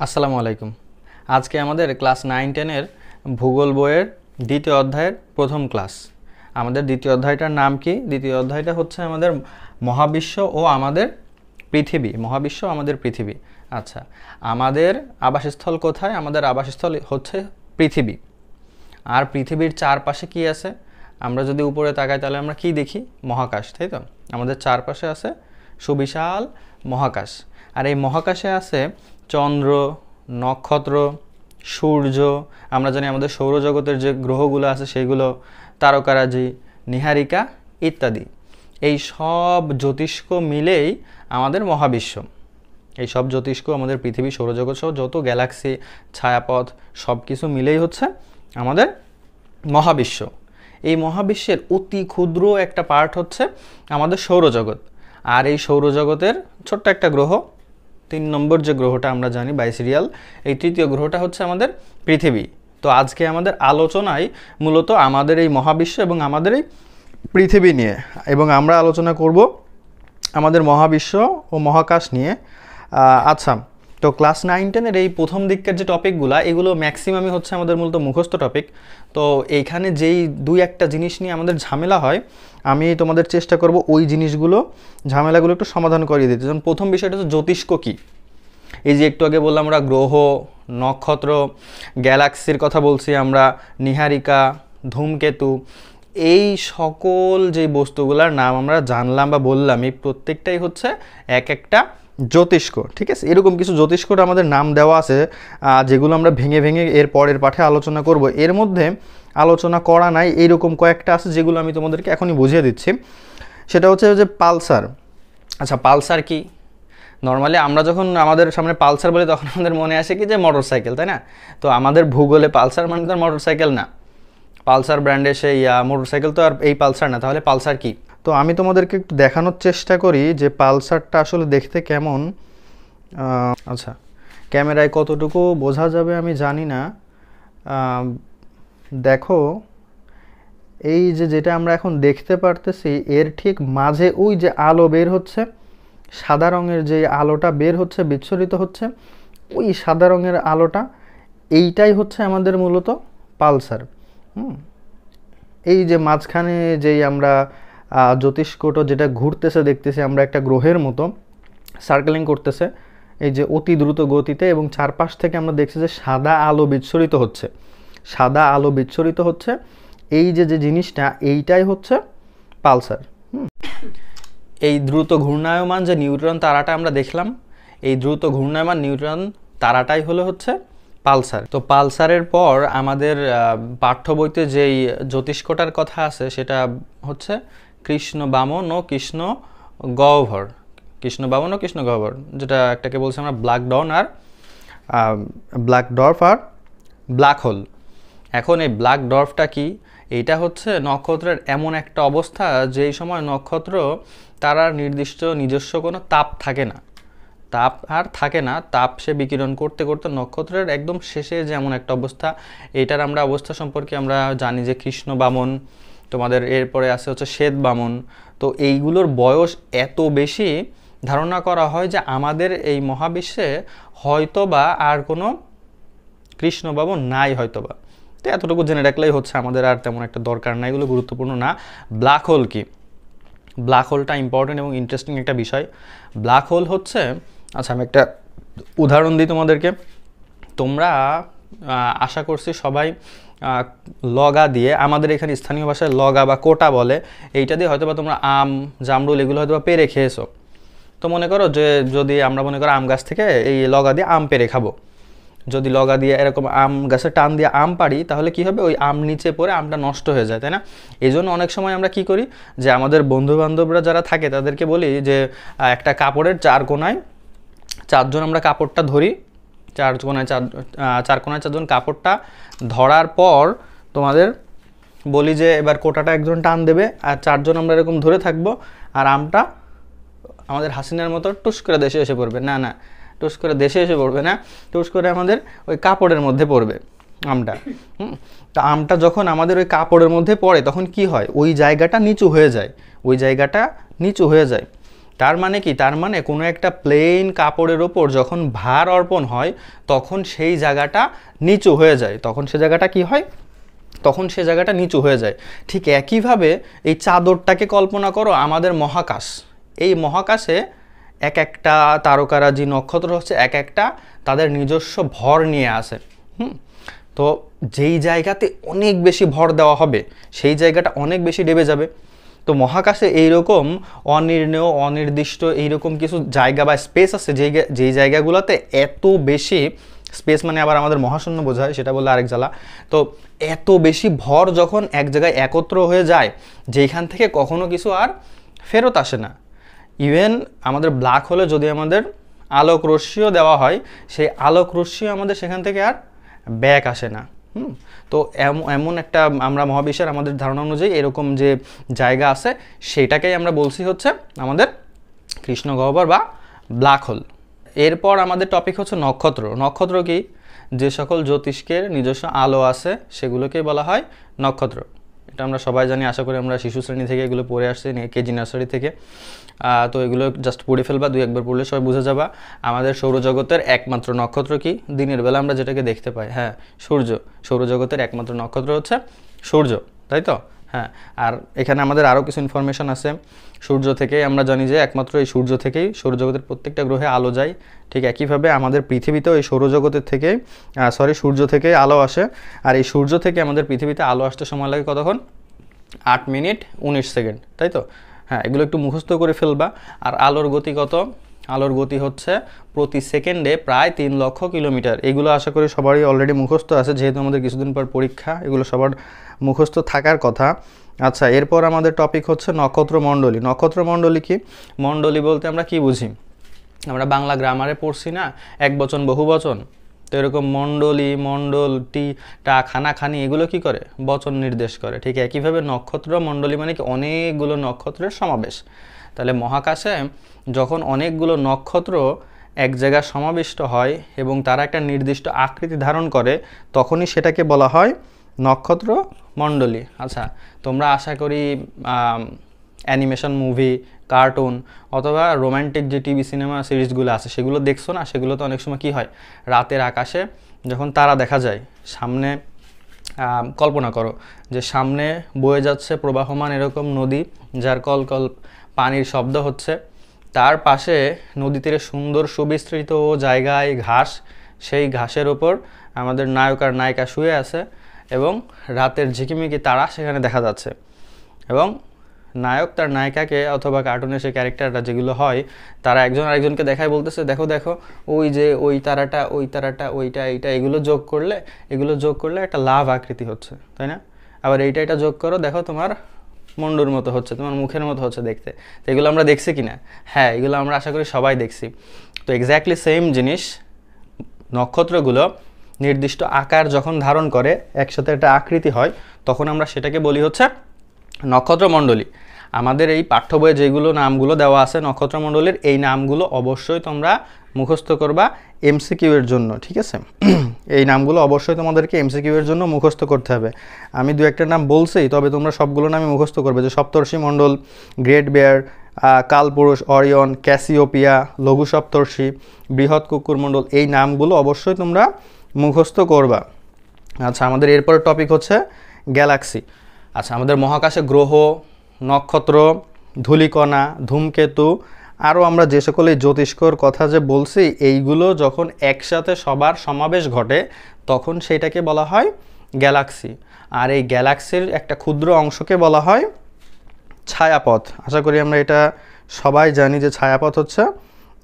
আসসালামু আলাইকুম। আজকে আমাদের ক্লাস 9-10-এর ভূগোল বইয়ের দ্বিতীয় অধ্যায়ের প্রথম ক্লাস। আমাদের দ্বিতীয় অধ্যায়টার নাম কি? দ্বিতীয় অধ্যায়টা হচ্ছে আমাদের মহাবিশ্ব ও আমাদের পৃথিবী। মহাবিশ্ব আমাদের পৃথিবী। আচ্ছা, আমাদের আবাসস্থল কোথায়? আমাদের আবাসস্থল হচ্ছে পৃথিবী। আর পৃথিবীর চারপাশে কি আছে? আমরা যদি উপরে তাকাই তাহলে আমরা কি দেখি? মহাকাশ, তাই তো? আমাদের চারপাশে আছে সুবিশাল মহাকাশ। আর এই মহাকাশে আছে চন্দ্র, নক্ষত্র, সূর্য, আমরা জানি আমাদের সৌরজগতের যে গ্রহগুলো আছে সেগুলো, তারকারাজি, নীহারিকা ইত্যাদি। এই সব জ্যোতিষ্ক মিলেই আমাদের মহাবিশ্ব। এই সব জ্যোতিষ্ক আমাদের পৃথিবী, সৌরজগৎ সহ যত গ্যালাক্সি, ছায়াপথ সব কিছু মিলেই হচ্ছে আমাদের মহাবিশ্ব। এই মহাবিশ্বের অতি ক্ষুদ্র একটা পার্ট হচ্ছে আমাদের সৌরজগৎ। আর এই সৌরজগতের ছোট্ট একটা গ্রহ, 3 নম্বর যে গ্রহটা আমরা জানি বাইসিরিয়াল, এই তৃতীয় গ্রহটা হচ্ছে আমাদের পৃথিবী। তো আজকে আমাদের আলোচনায় মূলত আমাদের এই মহাবিশ্ব এবং আমাদের এই পৃথিবী নিয়ে, এবং আমরা আলোচনা করব আমাদের মহাবিশ্ব ও মহাকাশ নিয়ে। আচ্ছা, তো ক্লাস 9-10-এর এই প্রথম দিকের যে টপিকগুলো, এগুলো ম্যাক্সিমামই হচ্ছে আমাদের মূলত মুখস্থ টপিক। তো এইখানে যেই 2-1টা জিনিস নিয়ে আমাদের ঝামেলা হয়, আমি তোমাদের চেষ্টা করব ওই জিনিসগুলো, ঝামেলাগুলো একটু সমাধান করিয়ে দিতে। যেমন প্রথম বিষয়টা হচ্ছে জ্যোতিষ্ক কী। এই যে একটু আগে বললাম আমরা গ্রহ, নক্ষত্র, গ্যালাক্সির কথা বলছি আমরা, নীহারিকা, ধূমকেতু, এই সকল যে বস্তুগুলোর নাম আমরা জানলাম বা বললাম, এই প্রত্যেকটাই হচ্ছে এক একটা জ্যোতিষ্ক। ঠিক আছে, এরকম কিছু জ্যোতিষ্কর আমাদের নাম দেওয়া আছে, যেগুলো আমরা ভেঙে ভেঙে এর পরের পাঠে আলোচনা করব। এর মধ্যে আলোচনা করা নাই এইরকম কয়েকটা আছে যেগুলো আমি তোমাদেরকে এখনই বুঝিয়ে দিচ্ছি। সেটা হচ্ছে যে পালসার। আচ্ছা, পালসার কি? নর্মালি আমরা যখন আমাদের সামনে পালসার বলি তখন আমাদের মনে আসে কি যে মোটর সাইকেল, তাই না? তো আমাদের ভূগোলে পালসার মানে তো মোটর সাইকেল না। পালসার ব্র্যান্ডের সেই মোটর সাইকেল তো আর এই পালসার না। তাহলে পালসার কি? তো আমি তোমাদেরকে একটু দেখানোর চেষ্টা করি যে পালসারটা আসলে দেখতে কেমন। আচ্ছা, ক্যামেরায় কতটুকু বোঝা যাবে আমি জানি না। দেখো, এই যে যেটা আমরা এখন দেখতে পারতেছি, এর ঠিক মাঝে ওই যে আলো বের হচ্ছে, সাদা রঙের যে আলোটা বের হচ্ছে, বিচ্ছুরিত হচ্ছে, ওই সাদা রঙের আলোটা, এইটাই হচ্ছে আমাদের মূলত পালসার। এই যে মাঝখানে যেই আমরা জ্যোতিষ্কটা যেটা ঘুরতেছে দেখতেছি আমরা, একটা গ্রহের মতো সার্কেলিং করতেছে এই যে অতি দ্রুত গতিতে, এবং চারপাশ থেকে আমরা দেখছি যে সাদা আলো বিচ্ছুরিত হচ্ছে, সাদা আলো বিচ্ছুরিত হচ্ছে। এই যে যে জিনিসটা, এইটাই হচ্ছে পালসার। এই দ্রুত ঘূর্ণায়মান যে নিউট্রন তারাটা আমরা দেখলাম, এই দ্রুত ঘূর্ণায়মান নিউট্রন তারাটাই হচ্ছে পালসার। তো পালসারের পর আমাদের পাঠ্য বইতে যেই জ্যোতিষ্কটার কথা আছে সেটা হচ্ছে কৃষ্ণ বামন ও কৃষ্ণ গহ্বর। কৃষ্ণ বামন ও কৃষ্ণ গহ্বর, যেটা একটাকে বলছি আমরা ব্ল্যাক ডন আর ব্ল্যাক ডর্ফ আর ব্ল্যাক হোল। এখন এই ব্ল্যাক ডর্ফটা কি? এইটা হচ্ছে নক্ষত্রের এমন একটা অবস্থা যেই সময় নক্ষত্র তারার নির্দিষ্ট নিজস্ব কোনো তাপ থাকে না, তাপ আর থাকে না, তাপ সে বিকিরণ করতে করতে নক্ষত্রের একদম শেষে যে এমন একটা অবস্থা, এইটার আমরা অবস্থা সম্পর্কে আমরা জানি যে কৃষ্ণ বামন, তোমাদের এরপরে আছে হচ্ছে শ্বেত বামন। তো এইগুলোর বয়স এত বেশি, ধারণা করা হয় যে আমাদের এই মহাবিশ্বে হয়তোবা আর কোনো কৃষ্ণ বামন নাই হয়তোবা। তো এতটুকু জেনে রাখলেই হচ্ছে, আমাদের আর তেমন একটা দরকার নাই, এগুলো গুরুত্বপূর্ণ না। ব্ল্যাক হোল কি? ব্ল্যাক হোলটা ইম্পর্টেন্ট এবং ইন্টারেস্টিং একটা বিষয়। ব্ল্যাক হোল হচ্ছে, আচ্ছা আমি একটা উদাহরণ দিই তোমাদেরকে। তোমরা আশা করছি সবাই লগা দিয়ে, আমাদের এখানে স্থানীয় ভাষায় লগা বা কোটা বলে, এইটা দিয়ে হয়তোবা তোমরা আম, জামরুল এগুলো হয়তোবা পেরে খেয়েছো। তো মনে করো যে যদি আমরা মনে করো আম গাছ থেকে এই লগা দিয়ে আম পেরে খাবো, যদি লগা দিয়ে এরকম আম গাছে টান দিয়ে আম পাড়ি, তাহলে কি হবে? ওই আম নিচে পড়ে আমটা নষ্ট হয়ে যায়, তাই না? এই জন্য অনেক সময় আমরা কি করি যে আমাদের বন্ধু বান্ধবরা যারা থাকে তাদেরকে বলি যে একটা কাপড়ের 4 কোণায় 4 জন আমরা কাপড়টা ধরি, 4 কোণায় 4 জন কাপড়টা ধরার পর তোমাদের বলি যে এবার কোটাটা একজন টান দেবে, আর 4 জন আমরা এরকম ধরে থাকবো, আর আমটা আমাদের হাসিনার মতো টুস করে দেশে এসে পড়বে। না না, টুস করে দেশে এসে পড়বে না, টুস করে আমাদের ওই কাপড়ের মধ্যে পড়বে আমটা। তো আমটা যখন আমাদের ওই কাপড়ের মধ্যে পড়ে তখন কি হয়? ওই জায়গাটা নিচু হয়ে যায়, ওই জায়গাটা নিচু হয়ে যায়। তার মানে কি, তার মানে কোনো একটা প্লেন কাপড়ের ওপর যখন ভার অর্পণ হয় তখন সেই জায়গাটা নিচু হয়ে যায়, তখন সে জায়গাটা কি হয়, তখন সে জায়গাটা নিচু হয়ে যায়। ঠিক একইভাবে এই চাদরটাকে কল্পনা করো আমাদের মহাকাশ, এই মহাকাশে এক একটা তারকারাজি নক্ষত্র হচ্ছে এক একটা তাদের নিজস্ব ভর নিয়ে আসে। তো যেই জায়গাতে অনেক বেশি ভর দেওয়া হবে সেই জায়গাটা অনেক বেশি ডেবে যাবে। তো মহাকাশে এইরকম অনির্ণেয় অনির্দিষ্ট এইরকম কিছু জায়গা বা স্পেস আছে যেই জায়গাগুলোতে এত বেশি স্পেস, মানে আবার আমাদের মহাশূন্য বোঝায়, সেটা বললে আরেক জ্বালা। তো এত বেশি ভর যখন এক জায়গায় একত্র হয়ে যায় যেখান থেকে কখনো কিছু আর ফেরত আসে না। ইভেন আমাদের ব্ল্যাক হোলে যদি আমাদের আলোক রশ্মিও দেওয়া হয়, সেই আলোক রশ্মিও আমাদের সেখান থেকে আর ব্যাক আসে না। তো এমন একটা আমরা মহাবিশ্বের আমাদের ধারণা অনুযায়ী এরকম যে জায়গা আছে সেটাকেই আমরা বলছি হচ্ছে আমাদের কৃষ্ণগহ্বর বা ব্ল্যাক হোল। এরপর আমাদের টপিক হচ্ছে নক্ষত্র। নক্ষত্র কি, যে সকল জ্যোতিষ্কের নিজস্ব আলো আছে সেগুলোকে বলা হয় নক্ষত্র। এটা আমরা সবাই জানি, আশা করি আমরা শিশু শ্রেণী থেকে এগুলো পড়ে আসছি, কেজি নার্সারি থেকে। তো এগুলো জাস্ট পড়ে ফেলবা, 2-1বার পড়লে সবাই বুঝে যাবা। আমাদের সৌরজগতের একমাত্র নক্ষত্র কি, দিনের বেলা আমরা যেটাকে দেখতে পাই, হ্যাঁ সূর্য। সৌরজগতের একমাত্র নক্ষত্র হচ্ছে সূর্য, তাই তো? হ্যাঁ, আর এখানে আমাদের আরও কিছু ইনফরমেশন আছে। সূর্য থেকে আমরা জানি যে একমাত্র এই সূর্য থেকেই সৌরজগতের প্রত্যেকটা গ্রহে আলো যায়। ঠিক একইভাবে আমাদের পৃথিবীতেও এই সৌরজগতের থেকে সূর্য থেকে আলো আসে। আর এই সূর্য থেকে আমাদের পৃথিবীতে আলো আসতে সময় লাগে কতক্ষণ? 8 মিনিট 19 সেকেন্ড, তাই তো? হ্যাঁ, এগুলো একটু মুখস্থ করে ফেলবা। আর আলোর গতি কত? আলোর গতি হচ্ছে প্রতি সেকেন্ডে প্রায় 3 লক্ষ কিলোমিটার। এগুলো আশা করি সবারই অলরেডি মুখস্থ আছে, যেহেতু আমাদের কিছুদিন পর পরীক্ষা, এগুলো সবার মুখস্থ থাকার কথা। আচ্ছা, এরপর আমাদের টপিক হচ্ছে নক্ষত্রমণ্ডলী। নক্ষত্রমণ্ডলী কি? মণ্ডলী বলতে আমরা কি বুঝি? আমরা বাংলা গ্রামারে পড়ছি না এক বচন বহু বচন, তো এরকম মণ্ডলী, মণ্ডল, টি, টা, খানা, খানি এগুলো কি করে? বচন নির্দেশ করে। ঠিক একইভাবে নক্ষত্র মণ্ডলী মানে কি? অনেকগুলো নক্ষত্রের সমাবেশ। তাহলে মহাকাশে যখন অনেকগুলো নক্ষত্র এক জায়গায় সমাবিষ্ট হয় এবং তারা একটা নির্দিষ্ট আকৃতি ধারণ করে, তখনই সেটাকে বলা হয় নক্ষত্র মণ্ডলী। আচ্ছা, তোমরা আশা করি অ্যানিমেশন মুভি, কার্টুন অথবা রোম্যান্টিক যে টিভি সিনেমা সিরিজগুলো আছে সেগুলো দেখছো না? সেগুলো তো অনেক সময় কী হয়, রাতের আকাশে যখন তারা দেখা যায় সামনে, কল্পনা করো যে সামনে বয়ে যাচ্ছে প্রবাহমান এরকম নদী, যার কলকল পানির শব্দ হচ্ছে, তার পাশে নদী তীরে সুন্দর সুবিস্তৃত জায়গায় ঘাস, সেই ঘাসের ওপর আমাদের নায়ক আর নায়িকা শুয়ে আছে এবং রাতের ঝিকিমিকি তারা সেখানে দেখা যাচ্ছে। এবং নায়ক তার নায়িকাকে অথবা কার্টুনের সেই ক্যারেক্টারটা যেগুলো হয়, তারা একজন আরেকজনকে দেখায়, বলতেছে দেখো দেখো ওই যে ওই তারাটা, ওই তারাটা, ওইটা, এইটা, এগুলো যোগ করলে একটা লাভ আকৃতি হচ্ছে, তাই না? আবার এটা যোগ করো, দেখো তোমার মন্ডুর মতো হচ্ছে, তোমার মুখের মতো হচ্ছে দেখতে। তো এগুলো আমরা দেখছি কিনা? হ্যাঁ, এগুলো আমরা আশা করি সবাই দেখছি। তো এক্স্যাক্টলি সেম জিনিস নক্ষত্রগুলো নির্দিষ্ট আকার যখন ধারণ করে, একসাথে একটা আকৃতি হয়, তখন আমরা সেটাকে বলি হচ্ছে নক্ষত্রমণ্ডলী। আমাদের এই পাঠ্য বইয়ে যেগুলো নামগুলো দেওয়া আছে নক্ষত্রমণ্ডলীর, এই নামগুলো অবশ্যই তোমরা মুখস্থ করবা এমসিকিউ এর জন্য, ঠিক আছে? এই নামগুলো অবশ্যই তোমাদেরকে এমসিকিউ এর জন্য মুখস্থ করতে হবে। আমি 2-1টা নাম বলছি, তবে তোমরা সবগুলো নামই মুখস্থ করবে, যে সপ্তর্ষি মণ্ডল, গ্রেট বেয়ার, কালপুরুষ, অরিয়ন, ক্যাসিওপিয়া, লঘু সপ্তর্ষি, বৃহৎ কুকুর মণ্ডল, এই নামগুলো অবশ্যই তোমরা মুখস্থ করবা। আচ্ছা, আমাদের এরপর টপিক হচ্ছে গ্যালাক্সি। আচ্ছা, আমাদের মহাকাশে গ্রহ, নক্ষত্র, ধূলিকণা, ধূমকেতু, আরও আমরা যে সকল এই জ্যোতিষ্কর কথা যে বলছি, এইগুলো যখন একসাথে সবার সমাবেশ ঘটে তখন সেইটাকে বলা হয় গ্যালাক্সি। আর এই গ্যালাক্সির একটা ক্ষুদ্র অংশকে বলা হয় ছায়াপথ। আশা করি আমরা এটা সবাই জানি যে ছায়াপথ হচ্ছে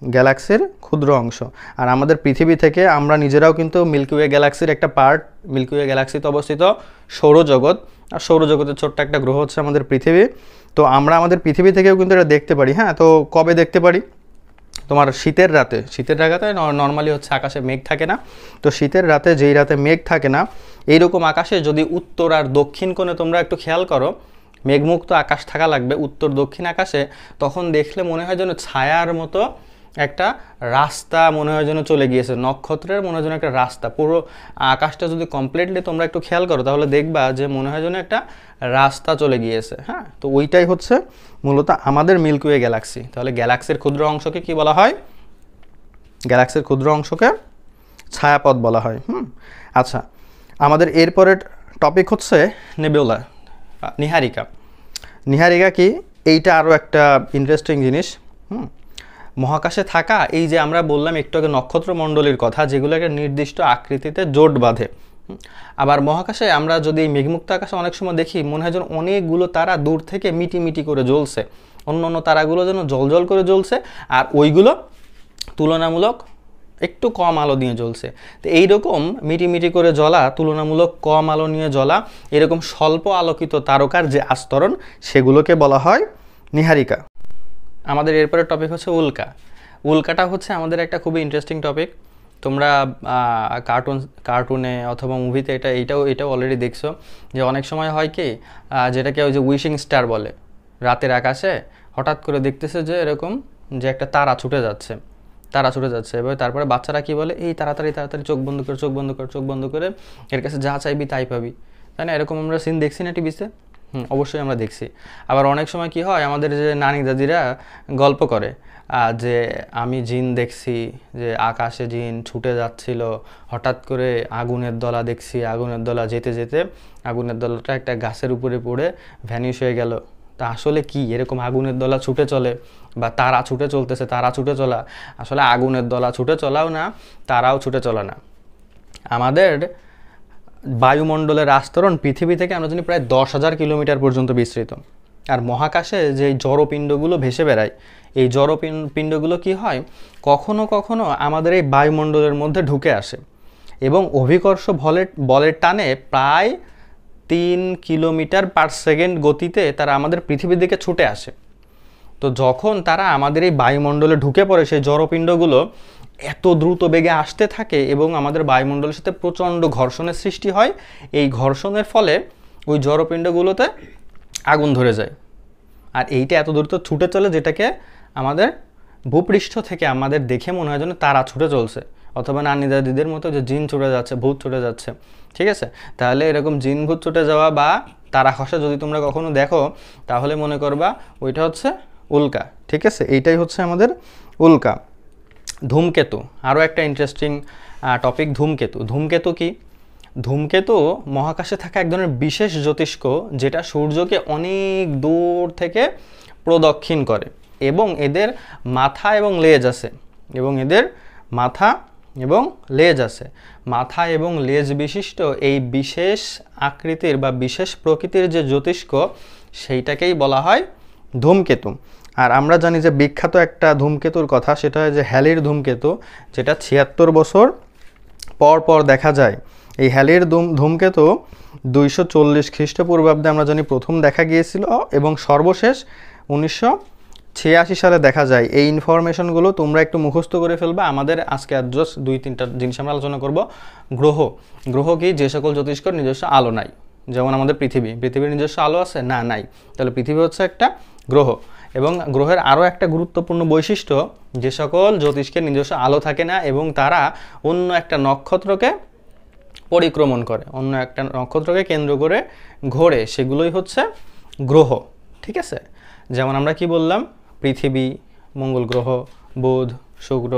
গ্যালাক্সির ক্ষুদ্র অংশ। আর আমাদের পৃথিবী থেকে আমরা নিজেরাও কিন্তু মিল্কিওয়ে গ্যালাক্সির একটা পার্ট। মিল্কিওয়ে গ্যালাক্সিতে অবস্থিত সৌরজগৎ, আর সৌরজগতের ছোট্ট একটা গ্রহ হচ্ছে আমাদের পৃথিবী। তো আমরা আমাদের পৃথিবী থেকেও কিন্তু এটা দেখতে পারি। হ্যাঁ, তো কবে দেখতে পারি? তোমার শীতের রাতে নর্মালি হচ্ছে আকাশে মেঘ থাকে না। তো শীতের রাতে, যেই রাতে মেঘ থাকে না, এইরকম আকাশে যদি উত্তর আর দক্ষিণ কোণে তোমরা একটু খেয়াল করো, মেঘমুক্ত আকাশ থাকা লাগবে উত্তর দক্ষিণ আকাশে, তখন দেখলে মনে হয় যেন ছায়ার মতো একটা রাস্তা মনে হয় যেন চলে গিয়েছে, নক্ষত্রের মনে হয় যেন একটা রাস্তা, পুরো আকাশটা যদি কমপ্লিটলি তোমরা একটু খেয়াল করো তাহলে দেখবা যে মনে হয় যেন একটা রাস্তা চলে গিয়েছে। হ্যাঁ, তো ওইটাই হচ্ছে মূলত আমাদের মিল্কি ওয়ে গ্যালাক্সি। তাহলে গ্যালাক্সির ক্ষুদ্র অংশকে কি বলা হয়? গ্যালাক্সির ক্ষুদ্র অংশকে ছায়াপথ বলা হয়। আচ্ছা, আমাদের এরপরের টপিক হচ্ছে নেবুলা, নীহারিকা। নীহারিকা কি? এইটা আরও একটা ইন্টারেস্টিং জিনিস। মহাকাশে থাকা এই যে আমরা বললাম একটু আগে নক্ষত্রমণ্ডলীর কথা, যেগুলো একটা নির্দিষ্ট আকৃতিতে জোট বাঁধে। আবার মহাকাশে আমরা যদি মেঘমুক্ত আকাশে অনেক সময় দেখি মনে হয় যেন অনেকগুলো তারা দূর থেকে মিটি মিটি করে জ্বলছে, অন্য অন্য তারাগুলো যেন জল করে জ্বলছে, আর ওইগুলো তুলনামূলক একটু কম আলো দিয়ে জ্বলছে। তো এইরকম মিটি মিটি করে জ্বলা, তুলনামূলক কম আলো নিয়ে জ্বলা, এরকম স্বল্প আলোকিত তারকার যে আস্তরণ সেগুলোকে বলা হয় নীহারিকা। আমাদের এরপরে টপিক হচ্ছে উল্কা। উল্কাটা হচ্ছে আমাদের একটা খুবই ইন্টারেস্টিং টপিক। তোমরা কার্টুনে অথবা মুভিতে এটাও অলরেডি দেখছো যে অনেক সময় হয় কি, যেটাকে ওই যে উইশিং স্টার বলে, রাতের আকাশে হঠাৎ করে দেখতেছে যে এরকম যে একটা তারা ছুটে যাচ্ছে এবার তারপরে বাচ্চারা কি বলে, এই তাড়াতাড়ি চোখ বন্ধ করে এর কাছে যা চাইবি তাই পাবি, তাই না? এরকম আমরা সিন দেখছি না টিভিতে? অবশ্যই আমরা দেখছি। আবার অনেক সময় কি হয়, আমাদের যে নানি দাদিরা গল্প করে যে আমি জিন দেখছি, যে আকাশে জিন ছুটে যাচ্ছিল, হঠাৎ করে আগুনের দলা দেখছি, আগুনের দলা যেতে যেতে আগুনের দলাটা একটা গাছের উপরে পড়ে ভ্যানিশ হয়ে গেল। তা আসলে কি এরকম আগুনের দলা ছুটে চলে বা তারা ছুটে চলতেছে, তারা ছুটে চলা, আসলে আগুনের দলা ছুটে চলাও না, তারাও ছুটে চলা না। আমাদের বায়ুমণ্ডলের আস্তরণ পৃথিবী থেকে আমরা জানি প্রায় 10,000 কিলোমিটার পর্যন্ত বিস্তৃত। আর মহাকাশে যে জড়পিণ্ডগুলো ভেসে বেড়ায়, এই জড়পিণ্ডগুলো কি হয়, কখনো কখনো আমাদের এই বায়ুমণ্ডলের মধ্যে ঢুকে আসে এবং অভিকর্ষ বলের টানে প্রায় 3 কিলোমিটার পার সেকেন্ড গতিতে তারা আমাদের পৃথিবীর দিকে ছুটে আসে। তো যখন তারা আমাদের এই বায়ুমণ্ডলে ঢুকে পড়ে, সেই জড়পিণ্ডগুলো এত দ্রুত বেগে আসতে থাকে এবং আমাদের বায়ুমণ্ডলের সাথে প্রচণ্ড ঘর্ষণের সৃষ্টি হয়। এই ঘর্ষণের ফলে ওই জড়পিণ্ডগুলোতে আগুন ধরে যায়, আর এইটা এত দ্রুত ছুটে চলে যেটাকে আমাদের ভূপৃষ্ঠ থেকে আমাদের দেখে মনে হয় যেন তারা ছুটে চলছে, অথবা নানি দাদিদের মতো যে জিন ছুটে যাচ্ছে, ভূত ছুটে যাচ্ছে। ঠিক আছে, তাহলে এরকম জিন ভূত ছুটে যাওয়া বা তারা খসা যদি তোমরা কখনো দেখো তাহলে মনে করবা ওইটা হচ্ছে উল্কা। ঠিক আছে, এইটাই হচ্ছে আমাদের উল্কা। ধূমকেতু আরও একটা ইন্টারেস্টিং টপিক। ধূমকেতু কি? ধূমকেতু মহাকাশে থাকা এক ধরনের বিশেষ জ্যোতিষ্ক যেটা সূর্যকে অনেক দূর থেকে প্রদক্ষিণ করে, এবং এদের মাথা এবং লেজ আছে, মাথা এবং লেজ বিশিষ্ট এই বিশেষ আকৃতির বা বিশেষ প্রকৃতির যে জ্যোতিষ্ক সেইটাকেই বলা হয় ধূমকেতু। আর আমরা জানি যে বিখ্যাত একটা ধূমকেতুর কথা, সেটা যে হ্যালির ধূমকেতু, যেটা 76 বছর পর পর দেখা যায়। এই হ্যালির ধূমকেতু 240 খ্রিস্টপূর্বাব্দে আমরা জানি প্রথম দেখা গিয়েছিল এবং সর্বশেষ 1986 সালে দেখা যায়। এই ইনফরমেশনগুলো তোমরা একটু মুখস্থ করে ফেলবা। আমাদের আজকে জাস্ট 2-3টা জিনিস আমরা আলোচনা করব। গ্রহ কি? যে সকল জ্যোতিষ্কর নিজস্ব আলো নাই, যেমন আমাদের পৃথিবীর নিজস্ব আলো আছে না? নাই। তাহলে পৃথিবী হচ্ছে একটা গ্রহ, এবং গ্রহের আরও একটা গুরুত্বপূর্ণ বৈশিষ্ট্য, যে সকল জ্যোতিষ্কের নিজস্ব আলো থাকে না এবং তারা অন্য একটা নক্ষত্রকে পরিক্রমণ করে, অন্য একটা নক্ষত্রকে কেন্দ্র করে ঘোরে, সেগুলোই হচ্ছে গ্রহ। ঠিক আছে, যেমন আমরা কি বললাম, পৃথিবী, মঙ্গল গ্রহ, বুধ, শুক্র,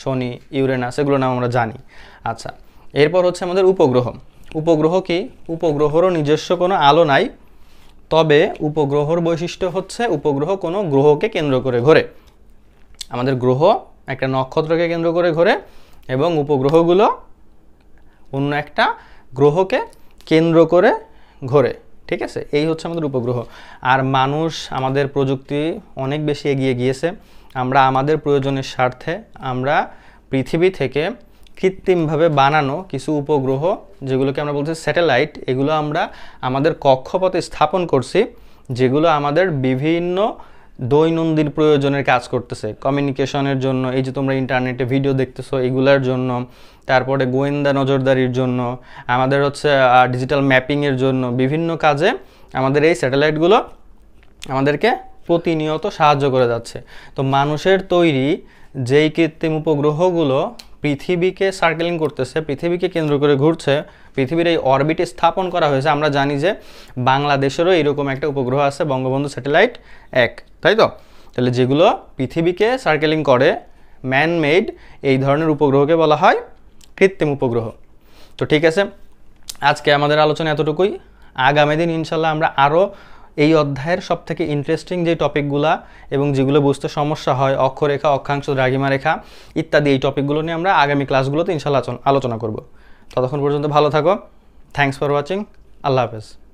শনি, ইউরেনাস, এগুলো নাম আমরা জানি। আচ্ছা, এরপর হচ্ছে আমাদের উপগ্রহ কি? উপগ্রহেরও নিজস্ব কোনো আলো নাই, তবে উপগ্রহর বৈশিষ্ট্য হচ্ছে উপগ্রহ কোনো গ্রহকে কেন্দ্র করে ঘোরে। আমাদের গ্রহ একটা নক্ষত্রকে কেন্দ্র করে ঘোরে এবং উপগ্রহগুলো অন্য একটা গ্রহকে কেন্দ্র করে ঘোরে। ঠিক আছে, এই হচ্ছে আমাদের উপগ্রহ। আর মানুষ, আমাদের প্রযুক্তি অনেক বেশি এগিয়ে গিয়েছে। আমরা আমাদের প্রয়োজনের স্বার্থে আমরা পৃথিবী থেকে কৃত্রিমভাবে বানানো কিছু উপগ্রহ, যেগুলোকে আমরা বলছি স্যাটেলাইট, এগুলো আমরা আমাদের কক্ষপথে স্থাপন করছি, যেগুলো আমাদের বিভিন্ন দৈনন্দিন প্রয়োজনের কাজ করতেছে। কমিউনিকেশনের জন্য, এই যে তোমরা ইন্টারনেটে ভিডিও দেখতেছো, এগুলোর জন্য, তারপরে গোয়েন্দা নজরদারির জন্য, আমাদের হচ্ছে ডিজিটাল ম্যাপিংয়ের জন্য, বিভিন্ন কাজে আমাদের এই স্যাটেলাইটগুলো আমাদেরকে প্রতিনিয়ত সাহায্য করে যাচ্ছে। তো মানুষের তৈরি যেই কৃত্রিম উপগ্রহগুলো পৃথিবীকে সার্কেলিং করতেছে, পৃথিবীকে কেন্দ্র করে ঘুরছে, পৃথিবীর এই অরবিটে স্থাপন করা হয়েছে। আমরা জানি যে বাংলাদেশেরও এরকম একটা উপগ্রহ আছে, বঙ্গবন্ধু স্যাটেলাইট 1, তাই তো? তাহলে যেগুলো পৃথিবীকে সার্কেলিং করে, ম্যান মেড, এই ধরনের উপগ্রহকে বলা হয় কৃত্রিম উপগ্রহ। তো ঠিক আছে, আজকে আমাদের আলোচনা এতটুকুই। আগামী দিন ইনশাল্লাহ আমরা আরও এই অধ্যায়ের সবথেকে ইন্টারেস্টিং যে টপিকগুলো এবং যেগুলো বুঝতে সমস্যা হয়, অক্ষরেখা, অক্ষাংশ, দ্রাঘিমা রেখা ইত্যাদি, এই টপিকগুলো নিয়ে আমরা আগামী ক্লাসগুলোতে ইনশাল্লাহ আলোচনা করব। ততক্ষণ পর্যন্ত ভালো থাকো। Thanks for watching. আল্লাহ হাফেজ।